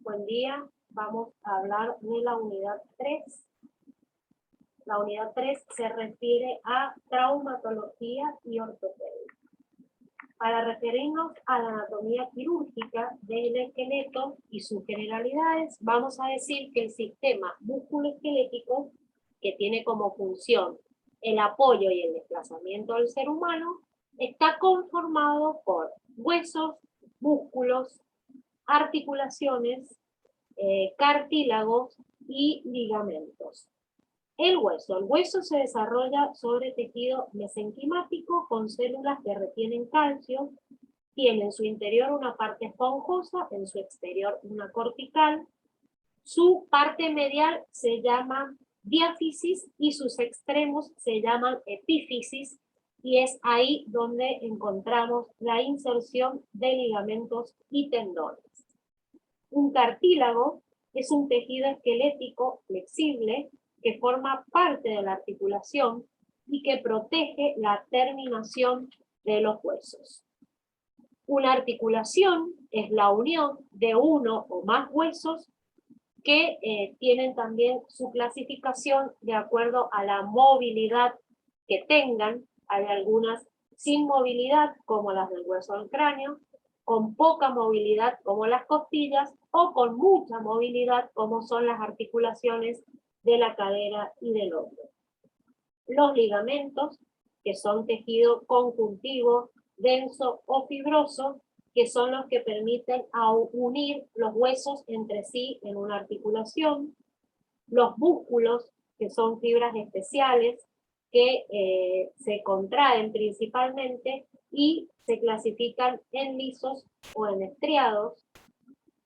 Buen día, vamos a hablar de la unidad 3. La unidad 3 se refiere a traumatología y ortopedia. Para referirnos a la anatomía quirúrgica del esqueleto y sus generalidades, vamos a decir que el sistema musculoesquelético, que tiene como función el apoyo y el desplazamiento del ser humano, está conformado por huesos, músculos, articulaciones, cartílagos y ligamentos. El hueso se desarrolla sobre tejido mesenquimático con células que retienen calcio, tiene en su interior una parte esponjosa, en su exterior una cortical, su parte medial se llama diáfisis y sus extremos se llaman epífisis, y es ahí donde encontramos la inserción de ligamentos y tendones. Un cartílago es un tejido esquelético flexible que forma parte de la articulación y que protege la terminación de los huesos. Una articulación es la unión de uno o más huesos que tienen también su clasificación de acuerdo a la movilidad que tengan. Hay algunas sin movilidad, como las del hueso del cráneo, con poca movilidad, como las costillas, o con mucha movilidad, como son las articulaciones de la cadera y del hombro. Los ligamentos, que son tejido conjuntivo, denso o fibroso, que son los que permiten unir los huesos entre sí en una articulación. Los músculos, que son fibras especiales, que se contraen principalmente y se clasifican en lisos o en estriados.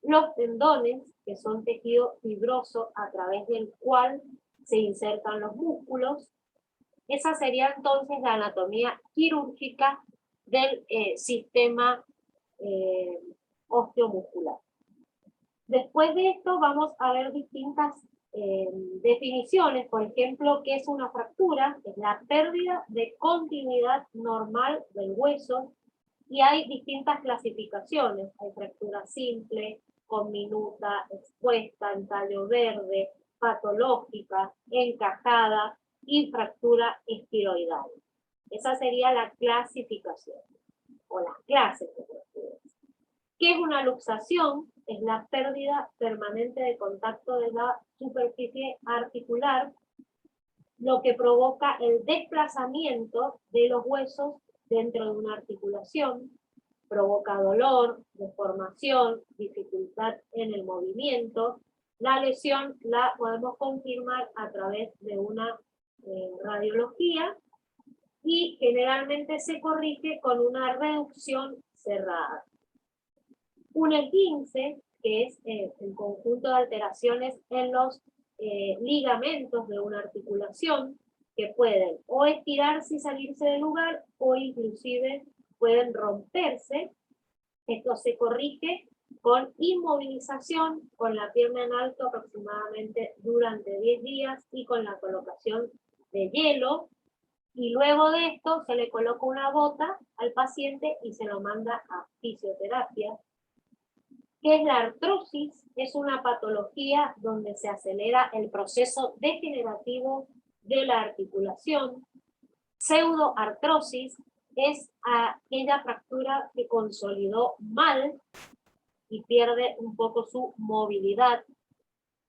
Los tendones, que son tejido fibroso a través del cual se insertan los músculos. Esa sería entonces la anatomía quirúrgica del sistema osteomuscular. Después de esto vamos a ver distintas definiciones. Por ejemplo, ¿qué es una fractura? Es la pérdida de continuidad normal del hueso, y hay distintas clasificaciones. Hay fractura simple, comminuta, expuesta, entallo verde, patológica, encajada y fractura estiroidal. Esa sería la clasificación o las clases de fracturas. ¿Qué es una luxación? Es la pérdida permanente de contacto de la superficie articular, lo que provoca el desplazamiento de los huesos dentro de una articulación, provoca dolor, deformación, dificultad en el movimiento. La lesión la podemos confirmar a través de una radiología, y generalmente se corrige con una reducción cerrada. Un esguince, que es el conjunto de alteraciones en los ligamentos de una articulación, que pueden o estirarse y salirse del lugar, o inclusive pueden romperse. Esto se corrige con inmovilización, con la pierna en alto aproximadamente durante 10 días y con la colocación de hielo. Y luego de esto se le coloca una bota al paciente y se lo manda a fisioterapia. ¿Qué es la artrosis? Es una patología donde se acelera el proceso degenerativo de la articulación. Pseudoartrosis es aquella fractura que consolidó mal y pierde un poco su movilidad.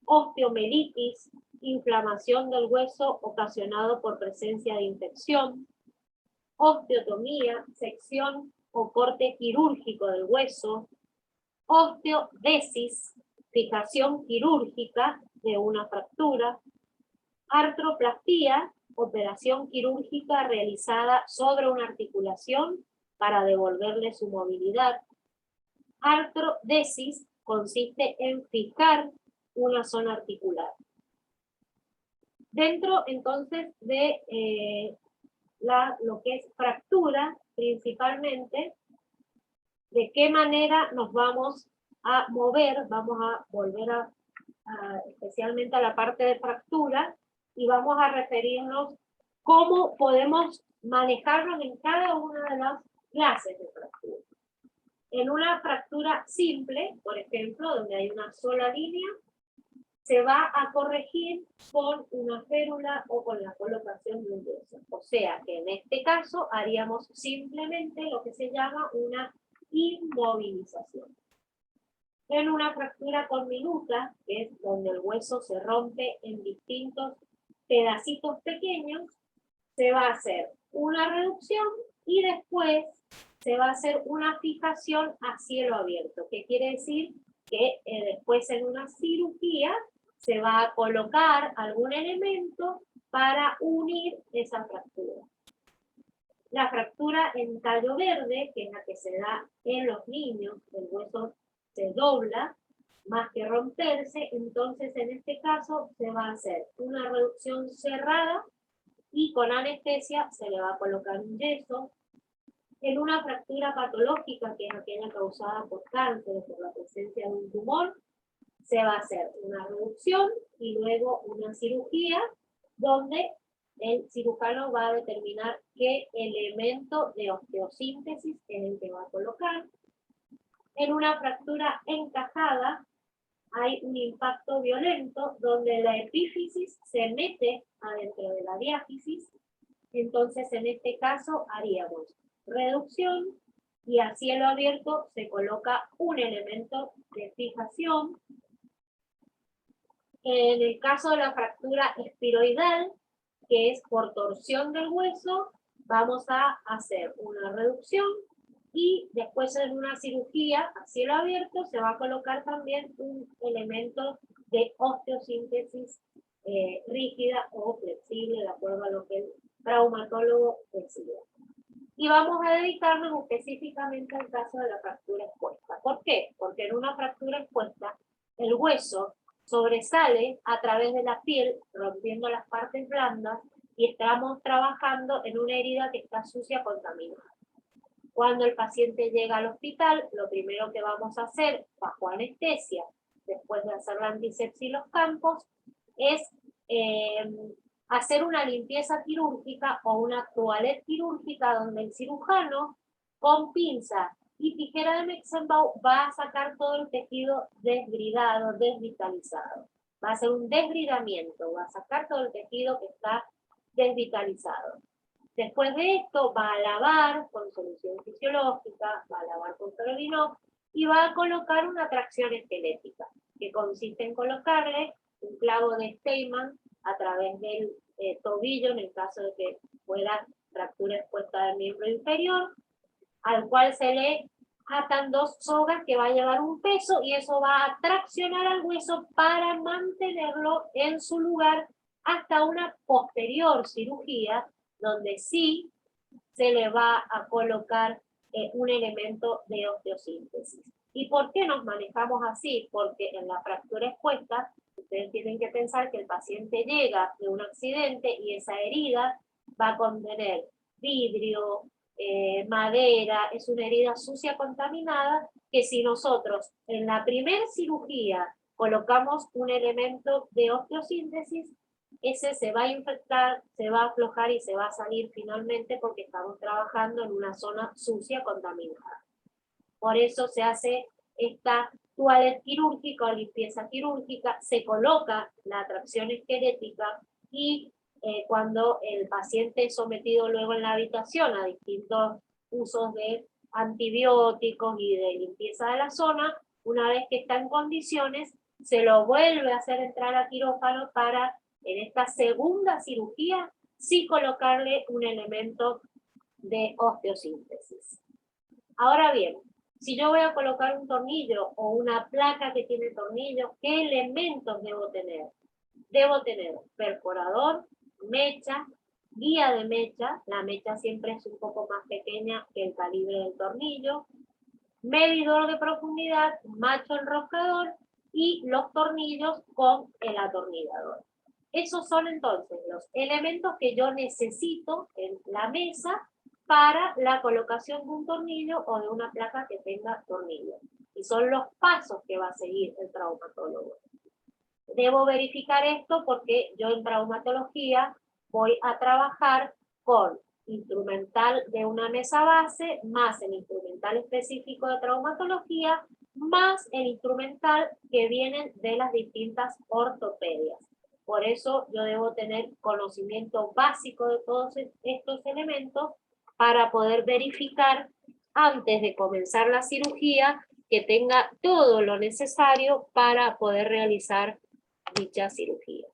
Osteomelitis, inflamación del hueso ocasionado por presencia de infección. Osteotomía, sección o corte quirúrgico del hueso. Osteodesis, fijación quirúrgica de una fractura. Artroplastía, operación quirúrgica realizada sobre una articulación para devolverle su movilidad. Artrodesis consiste en fijar una zona articular. Dentro entonces de lo que es fractura, principalmente, ¿de qué manera nos vamos a mover? Vamos a volver especialmente a la parte de fractura, y vamos a referirnos cómo podemos manejarnos en cada una de las clases de fractura. En una fractura simple, por ejemplo, donde hay una sola línea, se va a corregir con una férula o con la colocación de un yeso. O sea que en este caso haríamos simplemente lo que se llama una inmovilización. En una fractura conminuta, que es donde el hueso se rompe en distintos pedacitos pequeños, se va a hacer una reducción y después se va a hacer una fijación a cielo abierto, que quiere decir que después en una cirugía se va a colocar algún elemento para unir esa fractura. La fractura en tallo verde, que es la que se da en los niños, el hueso se dobla, más que romperse, entonces en este caso se va a hacer una reducción cerrada y con anestesia se le va a colocar un yeso. En una fractura patológica, que es aquella causada por cáncer o por la presencia de un tumor, se va a hacer una reducción y luego una cirugía donde el cirujano va a determinar qué elemento de osteosíntesis es el que va a colocar. En una fractura encajada hay un impacto violento donde la epífisis se mete adentro de la diáfisis. Entonces, en este caso haríamos reducción y a cielo abierto se coloca un elemento de fijación. En el caso de la fractura espiroidal, que es por torsión del hueso, vamos a hacer una reducción y después en una cirugía a cielo abierto se va a colocar también un elemento de osteosíntesis rígida o flexible, de acuerdo a lo que el traumatólogo decida. Y vamos a dedicarnos específicamente al caso de la fractura expuesta. ¿Por qué? Porque en una fractura expuesta el hueso sobresale a través de la piel, rompiendo las partes blandas, y estamos trabajando en una herida que está sucia, contaminada. Cuando el paciente llega al hospital, lo primero que vamos a hacer, bajo anestesia, después de hacer la antisepsia y los campos, es hacer una limpieza quirúrgica o una toilette quirúrgica donde el cirujano, con pinza y tijera de Metzenbaum, va a sacar todo el tejido desbridado, desvitalizado. Va a hacer un desbridamiento, va a sacar todo el tejido que está desvitalizado. Después de esto va a lavar con solución fisiológica, va a lavar con Trovinox y va a colocar una tracción esquelética, que consiste en colocarle un clavo de Steinmann a través del tobillo, en el caso de que fuera fractura expuesta del miembro inferior, al cual se le atan dos sogas que va a llevar un peso y eso va a traccionar al hueso para mantenerlo en su lugar hasta una posterior cirugía, donde sí se le va a colocar un elemento de osteosíntesis. ¿Y por qué nos manejamos así? Porque en la fractura expuesta, ustedes tienen que pensar que el paciente llega de un accidente y esa herida va a contener vidrio, madera, es una herida sucia, contaminada, que si nosotros en la primera cirugía colocamos un elemento de osteosíntesis, ese se va a infectar, se va a aflojar y se va a salir finalmente porque estamos trabajando en una zona sucia, contaminada. Por eso se hace esta toilette quirúrgica o limpieza quirúrgica, se coloca la tracción esquelética y cuando el paciente es sometido luego en la habitación a distintos usos de antibióticos y de limpieza de la zona, una vez que está en condiciones, se lo vuelve a hacer entrar a quirófano para, en esta segunda cirugía, sí colocarle un elemento de osteosíntesis. Ahora bien, si yo voy a colocar un tornillo o una placa que tiene tornillos, ¿qué elementos debo tener? Debo tener perforador, mecha, guía de mecha, la mecha siempre es un poco más pequeña que el calibre del tornillo, medidor de profundidad, macho enroscador y los tornillos con el atornillador. Esos son entonces los elementos que yo necesito en la mesa para la colocación de un tornillo o de una placa que tenga tornillo. Y son los pasos que va a seguir el traumatólogo. Debo verificar esto porque yo en traumatología voy a trabajar con instrumental de una mesa base, más el instrumental específico de traumatología, más el instrumental que vienen de las distintas ortopedias. Por eso yo debo tener conocimiento básico de todos estos elementos para poder verificar antes de comenzar la cirugía que tenga todo lo necesario para poder realizar dicha cirugía.